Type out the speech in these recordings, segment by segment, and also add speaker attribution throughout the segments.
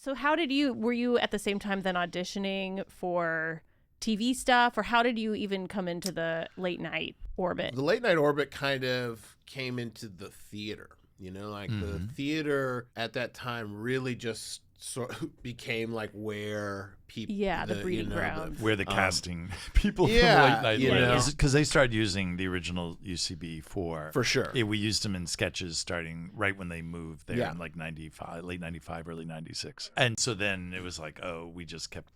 Speaker 1: So were you at the same time then auditioning for TV stuff, or how did you even come into the late night orbit?
Speaker 2: The late night orbit kind of came into the theater, the theater at that time really just sort of became like where people,
Speaker 1: the breeding ground,
Speaker 3: where the casting people from late night, because they started using the original UCB for
Speaker 2: sure.
Speaker 3: We used them in sketches starting right when they moved there in like 95, late 95, early 96, and so then it was like, we just kept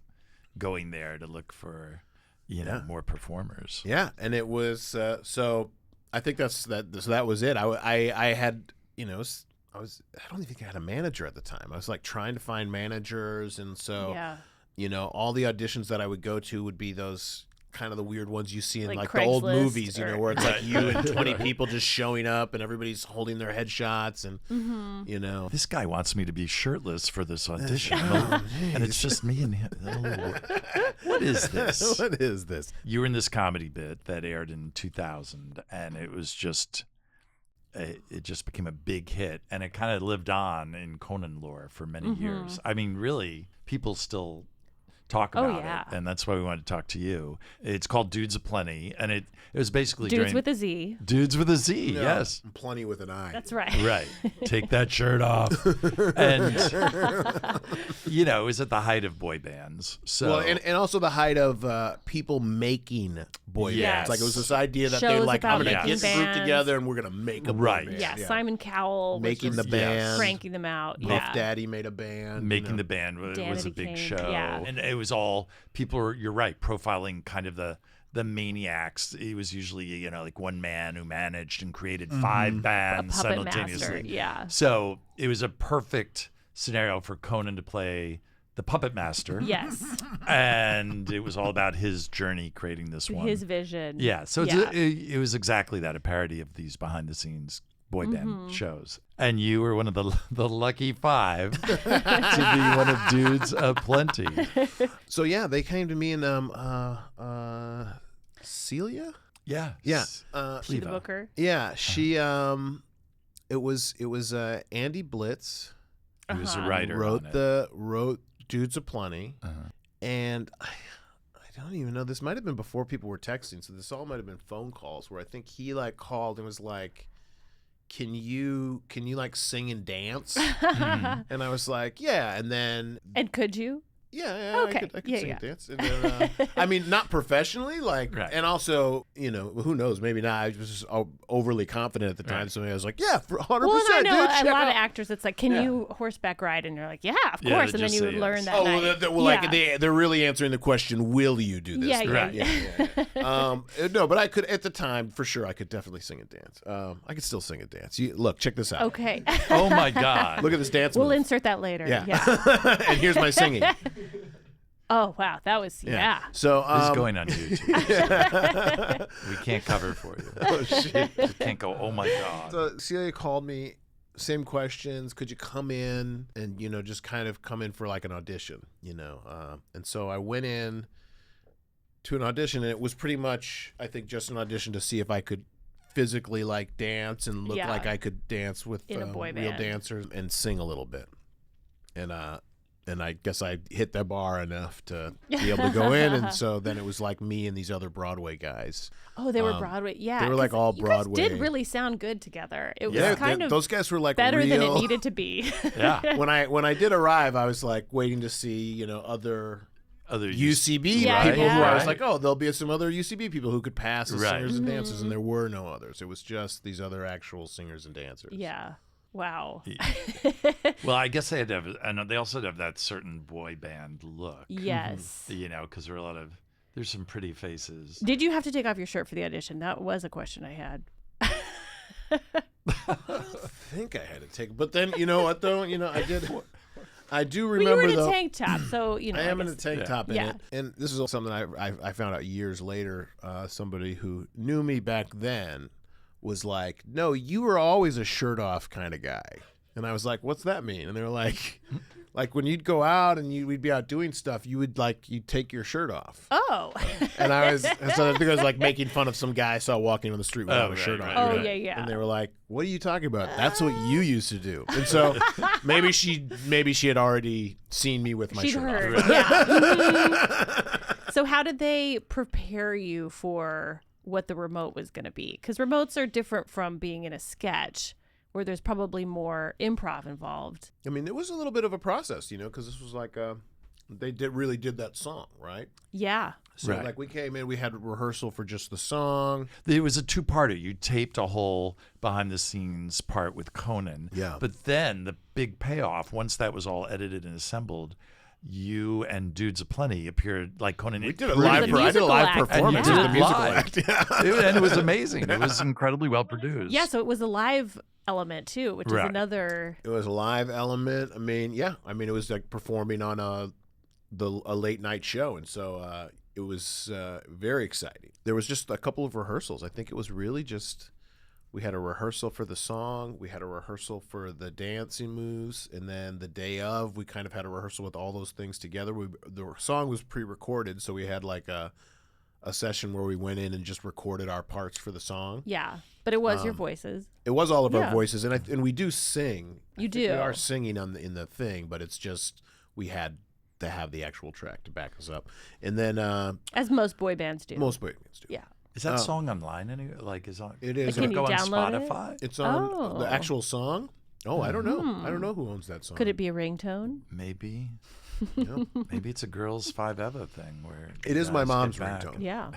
Speaker 3: going there to look for more performers.
Speaker 2: Yeah, and it was so I think so that was it. I had I don't even think I had a manager at the time. I was like trying to find managers, and so all the auditions that I would go to would be those kind of the weird ones you see in like the old movies, where it's like you and 20 people just showing up and everybody's holding their headshots and
Speaker 3: this guy wants me to be shirtless for this audition. And it's just me and him. What is this?
Speaker 2: What is this?
Speaker 3: You were in this comedy bit that aired in 2000, and it was just it just became a big hit, and it kind of lived on in Conan lore for many years. I mean, really, people still talk about it, and that's why we wanted to talk to you. It's called Dudez-A-Plenti, and it was basically
Speaker 1: Dudes with a Z.
Speaker 3: Dudes with a Z, yes.
Speaker 2: Plenty with an I.
Speaker 1: That's right.
Speaker 3: Right. Take that shirt off. And, it was at the height of boy bands. So,
Speaker 2: and also the height of people making boy bands. Like it was this idea that they're like, I'm going to get the group together and we're going to make a boy band.
Speaker 1: Yeah, Simon Cowell
Speaker 2: making the band.
Speaker 1: Cranking them out.
Speaker 2: Puff Daddy made a band.
Speaker 3: Making the band was a big show.
Speaker 1: Yeah.
Speaker 3: And it was all people you're right, profiling kind of the maniacs. He was usually, like one man who managed and created 5 bands simultaneously.
Speaker 1: Master, yeah.
Speaker 3: So it was a perfect scenario for Conan to play the puppet master.
Speaker 1: Yes.
Speaker 3: And it was all about his journey creating this one.
Speaker 1: His vision.
Speaker 3: Yeah. So it was exactly that, a parody of these behind the scenes boy band shows. And you were one of the lucky 5 to be one of Dudez-A-Plenti.
Speaker 2: So they came to me and Celia?
Speaker 3: Yeah.
Speaker 2: Yeah.
Speaker 1: She the booker?
Speaker 2: Yeah. She it was Andy Blitz.
Speaker 3: He was a writer.
Speaker 2: Wrote Dudez-A-Plenti. And I don't even know. This might have been before people were texting, so this all might have been phone calls where I think he like called and was like, Can you like sing and dance? And I was like, yeah. And then
Speaker 1: could you?
Speaker 2: Yeah,
Speaker 1: okay.
Speaker 2: I could sing and dance. And then, I mean, not professionally, and also, who knows? Maybe not. I was just overly confident at the time, so I was like, yeah, for 100%.
Speaker 1: Well, and I know
Speaker 2: dude,
Speaker 1: a lot of actors. It's like, can you horseback ride? And you're like, yeah, of course. And then you would learn that.
Speaker 2: Like they're really answering the question, will you do this?
Speaker 1: Yeah.
Speaker 2: No, but I could at the time for sure. I could definitely sing and dance. I could still sing and dance. Look, check this out.
Speaker 1: Okay.
Speaker 3: Oh my God!
Speaker 2: Look at this dance.
Speaker 1: We'll
Speaker 2: move.
Speaker 1: insert that later. Yeah.
Speaker 2: And here's my singing.
Speaker 1: Oh wow, that was
Speaker 2: So
Speaker 3: this is going on YouTube. We can't cover for you.
Speaker 2: Oh shit!
Speaker 3: We can't go. Oh my God!
Speaker 2: So Celia called me. Same questions. Could you come in and just kind of come in for like an audition? And so I went in to an audition, and it was pretty much, I think, just an audition to see if I could physically like dance and look like I could dance with
Speaker 1: in a boy
Speaker 2: real
Speaker 1: band.
Speaker 2: dancers and sing a little bit. And I guess I hit that bar enough to be able to go in, and so then it was like me and these other Broadway guys.
Speaker 1: Oh, they were Broadway,
Speaker 2: They were like all Broadway.
Speaker 1: You guys did really sound good together. It was kind of
Speaker 2: those guys were like
Speaker 1: better
Speaker 2: real,
Speaker 1: than it needed to be.
Speaker 3: Yeah.
Speaker 2: When I did arrive, I was like waiting to see other UCB people who I was like, oh, there'll be some other UCB people who could pass as singers and dancers, and there were no others. It was just these other actual singers and dancers.
Speaker 1: Yeah. Wow.
Speaker 3: Well, I guess they had to have, and they also had to have that certain boy band look.
Speaker 1: Yes.
Speaker 3: Because there were there's some pretty faces.
Speaker 1: Did you have to take off your shirt for the audition? That was a question I had.
Speaker 2: I think I had to take, but then you know what though? I did. I do remember.
Speaker 1: Well, you were in a tank top, so
Speaker 2: I am in a tank top in
Speaker 1: Yeah.
Speaker 2: it, and this is something I found out years later. Somebody who knew me back then was like, no, you were always a shirt off kind of guy. And I was like, what's that mean? And they were like, like when you'd go out and we'd be out doing stuff, you'd take your shirt off.
Speaker 1: Oh.
Speaker 2: So I think I was like making fun of some guy I saw walking on the street without a shirt on.
Speaker 1: Oh, yeah.
Speaker 2: And they were like, "What are you talking about? That's what you used to do." And so maybe she had already seen me with my shirt
Speaker 1: heard.
Speaker 2: off.
Speaker 1: Yeah. So how did they prepare you for what the remote was going to be? Because remotes are different from being in a sketch, where there's probably more improv involved.
Speaker 2: I mean, it was a little bit of a process, because this was like they really did that song, right?
Speaker 1: Yeah.
Speaker 2: So like we came in, we had a rehearsal for just the song.
Speaker 3: It was a two-parter. You taped a whole behind-the-scenes part with Conan.
Speaker 2: Yeah.
Speaker 3: But then the big payoff, once that was all edited and assembled, you and Dudez-A-Plenti appeared like Conan.
Speaker 2: We did a live. I did a live performance
Speaker 3: and
Speaker 2: of
Speaker 3: you
Speaker 2: the
Speaker 3: did
Speaker 2: musical
Speaker 3: live.
Speaker 2: act.
Speaker 3: And it was amazing. It was incredibly well produced.
Speaker 1: Yeah, so it was a live element too, which is another.
Speaker 2: It was a live element. I mean, it was like performing on a late night show, and so it was very exciting. There was just a couple of rehearsals. I think it was really just. We had a rehearsal for the song. We had a rehearsal for the dancing moves. And then the day of, we kind of had a rehearsal with all those things together. The song was pre-recorded, so we had like a session where we went in and just recorded our parts for the song.
Speaker 1: Yeah, but it was your voices.
Speaker 2: It was all of our voices. And we do sing.
Speaker 1: You do.
Speaker 2: We are singing in the thing, but it's just we had to have the actual track to back us up. And then...
Speaker 1: as most boy bands do.
Speaker 2: Most boy bands do.
Speaker 1: Yeah.
Speaker 3: Is that song online anyway? Like, is on?
Speaker 2: It is.
Speaker 1: Can you
Speaker 3: go on
Speaker 1: download
Speaker 3: Spotify?
Speaker 2: It's on the actual song. Oh, I don't know. I don't know who owns that song.
Speaker 1: Could it be a ringtone?
Speaker 3: Maybe.
Speaker 2: No.
Speaker 3: Maybe it's a Girls 5 Eva thing where
Speaker 2: It is my
Speaker 3: guys
Speaker 2: mom's
Speaker 3: get back.
Speaker 2: ringtone.
Speaker 1: Yeah.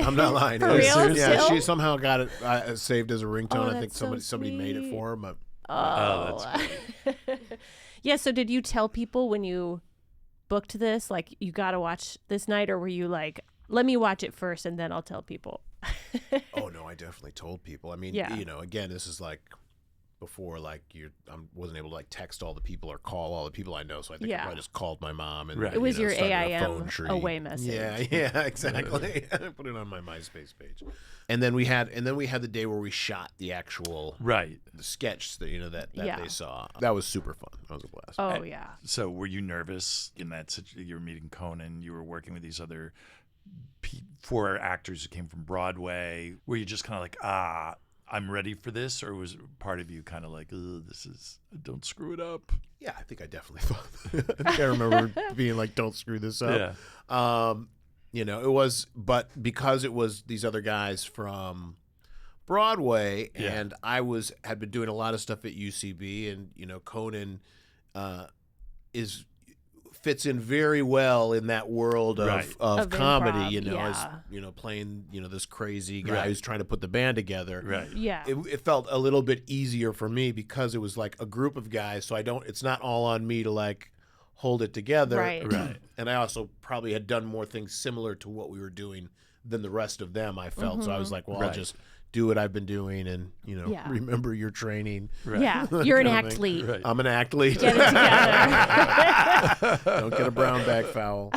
Speaker 2: I'm not lying.
Speaker 1: For
Speaker 2: It is.
Speaker 1: real?
Speaker 2: Yeah,
Speaker 1: Still?
Speaker 2: she somehow got it saved as a ringtone. I think
Speaker 1: that's so
Speaker 2: somebody made it for her. But
Speaker 1: Oh,
Speaker 3: that's
Speaker 1: yeah. So did you tell people when you booked this, like, you got to watch this night, or were you like, let me watch it first and then I'll tell people?
Speaker 2: oh no, I definitely told people. I mean, again, this is like before like I wasn't able to like text all the people or call all the people I know, so I think I probably just called my mom and
Speaker 1: it was your
Speaker 2: started a
Speaker 1: AIM
Speaker 2: phone tree.
Speaker 1: away message.
Speaker 2: Yeah, exactly. I put it on my MySpace page, and then we had the day where we shot the actual the sketch that they saw. That was super fun. That was a blast.
Speaker 1: Oh yeah.
Speaker 3: So were you nervous in that situation? You were meeting Conan. You were working with these other 4 actors who came from Broadway. Were you just kind of like, I'm ready for this, or was part of you kind of like, don't screw it up?
Speaker 2: Yeah, I think I definitely thought. I think I remember being like, don't screw this up.
Speaker 3: Yeah.
Speaker 2: It was, but because it was these other guys from Broadway, and I had been doing a lot of stuff at UCB, and Conan fits in very well in that world of comedy,
Speaker 1: improv,
Speaker 2: as playing this crazy guy who's trying to put the band together.
Speaker 3: Right.
Speaker 1: Yeah.
Speaker 2: It felt a little bit easier for me because it was like a group of guys, so it's not all on me to like hold it together.
Speaker 1: Right.
Speaker 2: And I also probably had done more things similar to what we were doing than the rest of them, I felt. So I was like, well, I'll just do what I've been doing and, remember your training.
Speaker 3: Right.
Speaker 1: Yeah. You're an athlete.
Speaker 3: Right.
Speaker 2: I'm an athlete.
Speaker 1: Get it together.
Speaker 2: Don't get a brown bag foul.